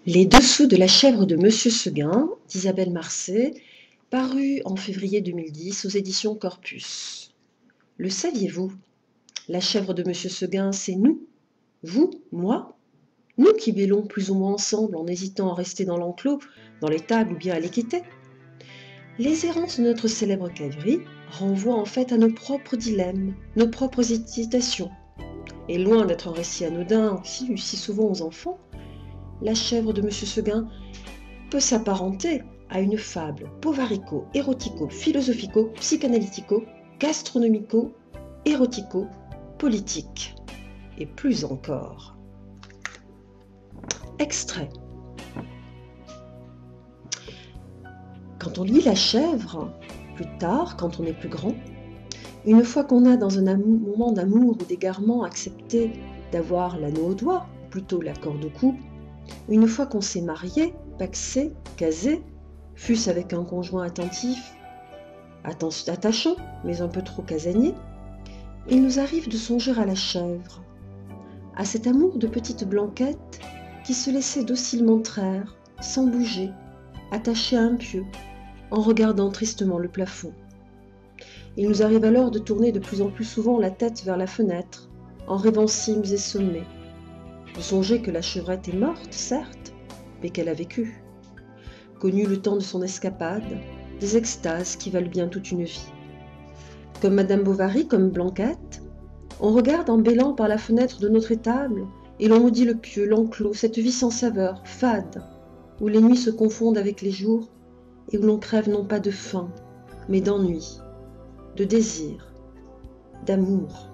Les dessous de la chèvre de Monsieur Seguin d'Isabelle Marcet, paru en février 2010 aux éditions Corpus. Le saviez-vous? La chèvre de Monsieur Seguin, c'est nous, vous, moi, nous qui bêlons plus ou moins ensemble en hésitant à rester dans l'enclos, dans l'étable ou bien à les quitter. Les errances de notre célèbre cavalerie renvoient en fait à nos propres dilemmes, nos propres hésitations. Et loin d'être un récit anodin aussi lu si souvent aux enfants, la chèvre de Monsieur Seguin peut s'apparenter à une fable povarico-érotico-psychanalytico-gastronomico-érotico-politique. Et plus encore. Extrait. Quand on lit La chèvre, plus tard, quand on est plus grand, une fois qu'on a dans un moment d'amour ou d'égarement accepté d'avoir l'anneau au doigt, ou plutôt la corde au cou, une fois qu'on s'est marié, pacsé, casé, fût-ce avec un conjoint attentif, attachant, mais un peu trop casanier, il nous arrive de songer à la chèvre, à cet amour de petite blanquette qui se laissait docilement traire, sans bouger, attachée à un pieu, en regardant tristement le plafond. Il nous arrive alors de tourner de plus en plus souvent la tête vers la fenêtre, en rêvant cimes et sommets, de songer que la chevrette est morte, certes, mais qu'elle a vécu, connu le temps de son escapade, des extases qui valent bien toute une vie. Comme Madame Bovary, comme Blanquette, on regarde en bêlant par la fenêtre de notre étable, et l'on maudit le pieu, l'enclos, cette vie sans saveur, fade, où les nuits se confondent avec les jours, et où l'on crève non pas de faim, mais d'ennui, de désir, d'amour.